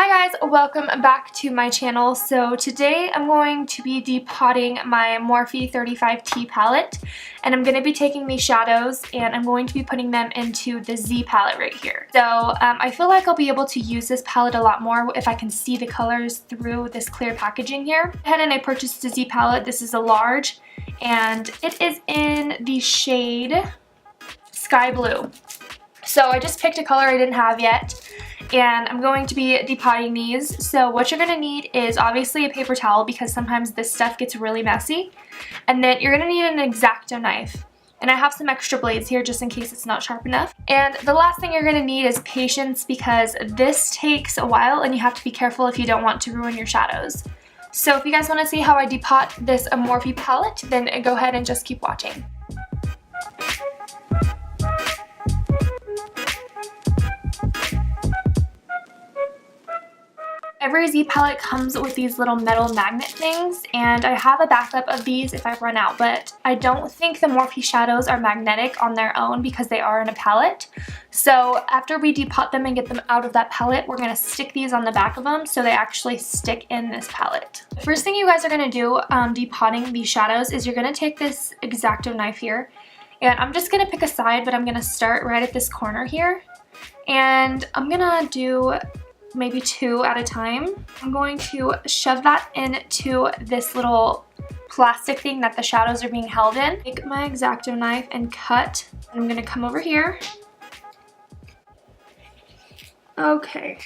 Hi guys, welcome back to my channel. So today I'm going to be depotting my Morphe 35T palette, and I'm going to be taking these shadows and I'm going to be putting them into the Z palette right here. So I feel like I'll be able to use this palette a lot more if I can see the colors through this clear packaging here. I went ahead and I purchased a Z palette. This is a large and it is in the shade Sky Blue. So I just picked a color I didn't have yet, and I'm going to be depotting these. So what you're going to need is obviously a paper towel because sometimes this stuff gets really messy. And then you're going to need an X-Acto knife. And I have some extra blades here just in case it's not sharp enough. And the last thing you're going to need is patience because this takes a while and you have to be careful if you don't want to ruin your shadows. So if you guys want to see how I depot this Morphe palette, then go ahead and just keep watching. Every Z palette comes with these little metal magnet things, and I have a backup of these if I run out, but I don't think the Morphe shadows are magnetic on their own because they are in a palette. So after we depot them and get them out of that palette, we're going to stick these on the back of them so they actually stick in this palette. The first thing you guys are going to do depotting these shadows is you're going to take this X-Acto knife here, and I'm just going to pick a side, but I'm going to start right at this corner here, and I'm going to do maybe two at a time. I'm going to shove that into this little plastic thing that the shadows are being held in. Take my X-Acto knife and cut. I'm going to come over here. Okay.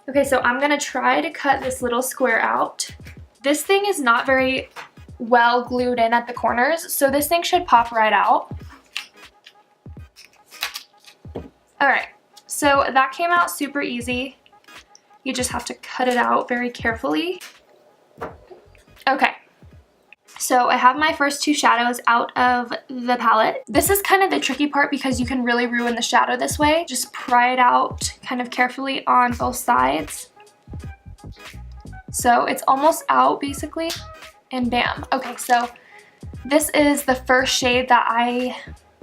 Okay, so I'm going to try to cut this little square out. This thing is not very well glued in at the corners, so this thing should pop right out. Alright, so that came out super easy. You just have to cut it out very carefully. Okay, so I have my first two shadows out of the palette. This is kind of the tricky part because you can really ruin the shadow this way. Just pry it out kind of carefully on both sides. So it's almost out basically, and bam. Okay, so this is the first shade that I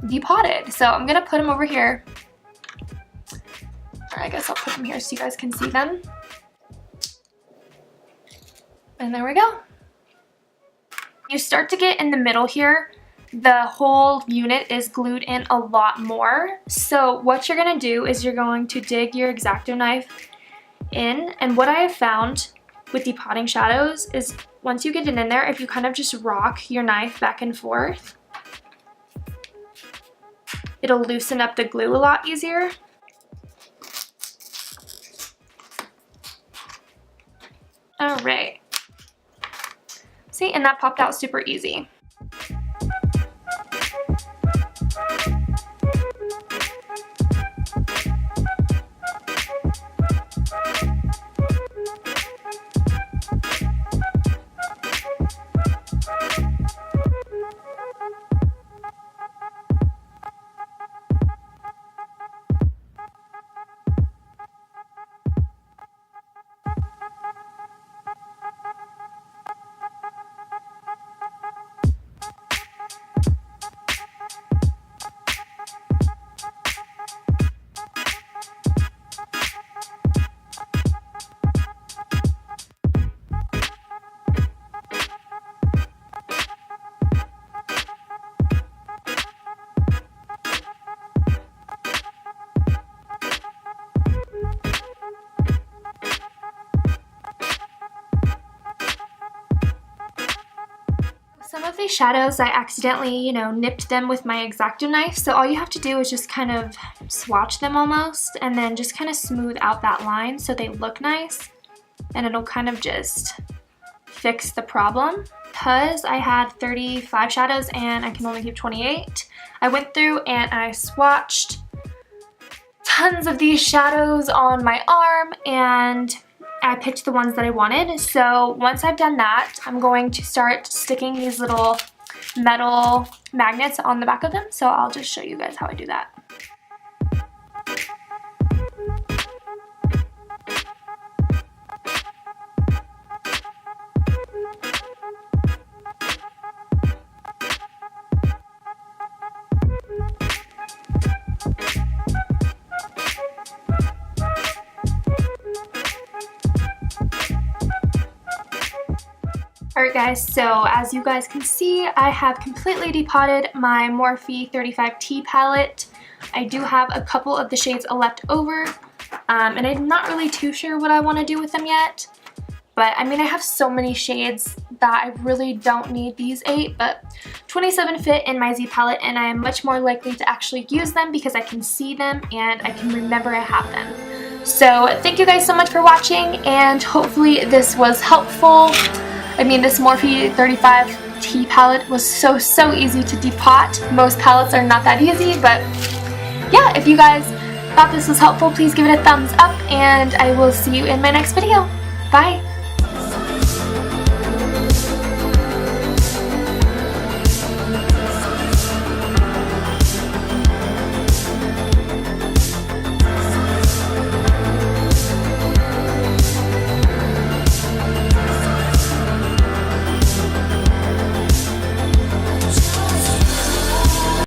depotted. So I'm gonna put them over here. Or I guess I'll put them here so you guys can see them. And there we go. You start to get in the middle here. The whole unit is glued in a lot more. So what you're going to do is you're going to dig your X-Acto knife in. And what I have found with depotting shadows is once you get it in there, if you kind of just rock your knife back and forth, it'll loosen up the glue a lot easier. Alright. See, and that popped out super easy. Some of these shadows, I accidentally, nipped them with my X-Acto knife, so all you have to do is just kind of swatch them almost, and then just kind of smooth out that line so they look nice, and it'll kind of just fix the problem. Because I had 35 shadows and I can only keep 28, I went through and I swatched tons of these shadows on my arm, and I picked the ones that I wanted. So once I've done that, I'm going to start sticking these little metal magnets on the back of them. So I'll just show you guys how I do that. Alright guys, so as you guys can see, I have completely depotted my Morphe 35T palette. I do have a couple of the shades left over, and I'm not really too sure what I want to do with them yet. But I mean, I have so many shades that I really don't need these 8, but 27 fit in my Z palette, and I am much more likely to actually use them because I can see them and I can remember I have them. So thank you guys so much for watching, and hopefully this was helpful. I mean, this Morphe 35T palette was so easy to depot. Most palettes are not that easy, but yeah, if you guys thought this was helpful, please give it a thumbs up, and I will see you in my next video. Bye!